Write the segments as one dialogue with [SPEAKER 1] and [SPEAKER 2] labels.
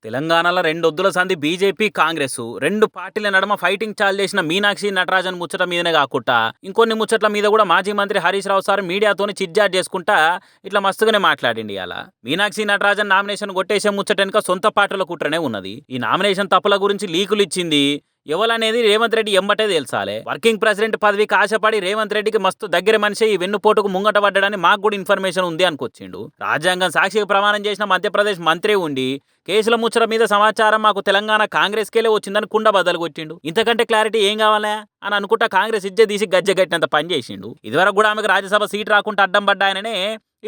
[SPEAKER 1] తెలంగాణలో రెండొద్దుల సంధి బీజేపీ కాంగ్రెస్ రెండు పార్టీల నడుమ ఫైటింగ్ చాలు చేసిన మీనాక్షి నటరాజన్ ముచ్చట మీదనే కాకుండా ఇంకొన్ని ముచ్చట్ల మీద కూడా మాజీ మంత్రి హరీష్ రావు సార్ మీడియాతోని చిట్చాట్ చేసుకుంటా ఇట్లా మస్తుగానే మాట్లాడిండి అలా మీనాక్షి నటరాజన్ నామినేషన్ కొట్టేసే ముచ్చట వెనుక సొంత పార్టీల కుట్రనే ఉన్నది. ఈ నామినేషన్ తప్పుల గురించి లీకులు ఇచ్చింది ఎవలనేది రేవంత్ రెడ్డి ఎంబటే తెలుసాలే. వర్కింగ్ ప్రెసిడెంట్ పదవికి ఆశపడి రేవంత్ రెడ్డికి మస్తు దగ్గర మనిషి ఈ వెన్నుపోటుకు ముంగట పడ్డాడని మాకు కూడా ఇన్ఫర్మేషన్ ఉంది అనుకొచ్చిండు. రాజ్యాంగం సాక్షిగా ప్రమాణం చేసిన మధ్యప్రదేశ్ మంత్రి ఉండి కేసుల ముచ్చట మీద సమాచారం మాకు తెలంగాణ కాంగ్రెస్ కేలే వచ్చిందని కుండ బద్దలు కొట్టిండు. ఇంతకంటే క్లారిటీ ఏం కావాలా అని అనుకుంటా కాంగ్రెస్ ఇజ్జ తీసి గజ్జెగట్టినంత పని చేసిండు. ఇదివరకు కూడా ఆమెకు రాజ్యసభ సీట్ రాకుండా అడ్డం పడ్డాయననే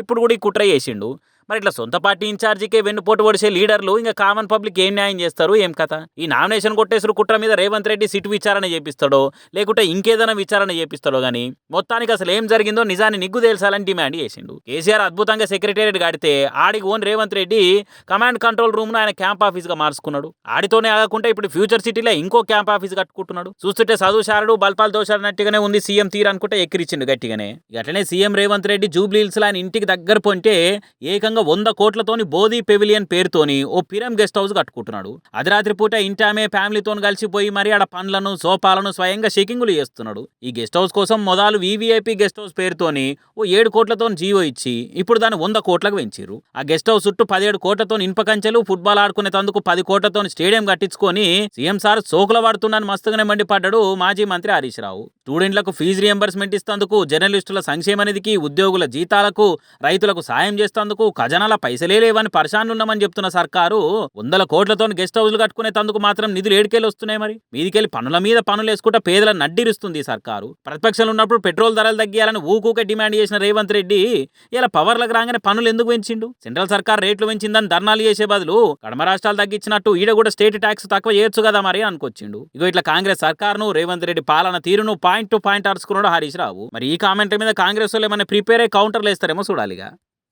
[SPEAKER 1] ఇప్పుడు కూడా ఈ కుట్ర చేసిండు. మరి ఇట్లా సొంత పార్టీ ఇన్ఛార్జికే వెన్నుపోటు పొడిచే లీడర్లు ఇంకా కామన్ పబ్లిక్ ఏం న్యాయం చేస్తారు ఏం కథ? ఈ నామినేషన్ కొట్టేసరు కుట్ర మీద రేవంత్ రెడ్డి సిట్ విచారణ చేపిస్తాడో లేకుంటే ఇంకేదైనా విచారణ చేపిస్తాడో గానీ మొత్తానికి అసలు ఏం జరిగిందో నిజాన్ని నిగ్గు తేల్చాలని డిమాండ్ చేసిండు. కేసీఆర్ అద్భుతంగా సెక్రటేరియట్ కడితే ఆడికి own Revanth Reddy command control room ను ఆయన క్యాంప్ ఆఫీస్ గా మార్చుకున్నాడు. ఆడితోనే ఆగకుండా ఇప్పుడు ఫ్యూచర్ సిటీలో ఇంకో క్యాంప్ ఆఫీస్ కట్టుకుంటున్నాడు. చూస్తుంటే చదువు శారడు బల్పాలు దోషాలన్నట్టుగానే ఉంది సీఎం తీరు అనుకుంటే ఎక్కిరిచ్చిండు గట్టిగానే. అట్లనే సీఎం రేవంత్ రెడ్డి జూబ్లీహిల్స్ ఆయన ఇంటికి దగ్గర పొంటే ఏకంగా 100 కోట్లతోని బోధి పెవిలియన్ పేరుతోని ఓ పిరం గెస్ట్ హౌస్ కట్టుకుంటున్నాడు. అర్ధరాత్రి పూట ఇంటామే ఫ్యామిలీతో కలిసిపోయి మరి ఆడ పండ్లను సోపాలను స్వయంగా షేకింగులు చేస్తున్నాడు. ఈ గెస్ట్ హౌస్ కోసం మొదలు వివిఐపి గెస్ట్ హౌస్ పేరుతోని ఓ 7 కోట్లతో జీవో ఇచ్చి ఇప్పుడు దాన్ని 100 కోట్లకు పెంచారు. ఆ గెస్ట్ హౌస్ చుట్టూ 17 కోట్లతో ఇనుప కంచెలు ఫుట్బాల్ ఆడుకునే తందుకు 10 కోట్లతో స్టేడియం కట్టించుకొని సీఎం సార్ సోకుల వాడుతున్నాను మస్తుగానే మండిపడ్డాడు మాజీ మంత్రి హరీష్ రావు. స్టూడెంట్లకు ఫీజు రియంబర్స్మెంట్ ఇస్తందుకు, జర్నలిస్టుల సంక్షేమ నిధికి, ఉద్యోగుల జీతాలకు, రైతులకు సాయం చేస్తందుకు ఖజానాల పైసలే లేవని పరిశాన్లు ఉన్నామని చెప్తున్న సర్కారు 100 కోట్లతో గెస్ట్ హౌస్లు కట్టుకునే తందుకు మాత్రం నిధులు ఏడుకెళ్ళి వస్తున్నాయి. మరి మీదికెళ్ళి పనుల మీద పనులు వేసుకుంటా పేదల నడ్డిరుస్తుంది సర్కారు. ప్రతిపక్షంలో ఉన్నప్పుడు పెట్రోల్ ధరలు తగ్గియాలని ఊకూకే డిమాండ్ చేసిన రేవంత్ రెడ్డి ఇలా పవర్లకు రాగానే పనులు ఎందుకు పెంచిండు? సెంట్రల్ సర్కార్ రేట్లు పెంచిందని ధర్నాలు చేసే బదులు కడమ రాష్ట్రాలు తగ్గించినట్టు ఈడ కూడా స్టేట్ ట్యాక్స్ తక్కువ చేయొచ్చు కదా మరి అనుకొచ్చిండు. ఇగో ఇట్లా కాంగ్రెస్ సర్కారును రేవంత్ రెడ్డి పాలన తీరును point to point అరుచుకున్నాడు Harish Rao. మరి ఈ కామెంట్ మీద కాంగ్రెస్ వాళ్ళు ఏమైనా ప్రిపేర్ అయ్యి కౌంటర్లు వేస్తారేమో చూడాలిగా.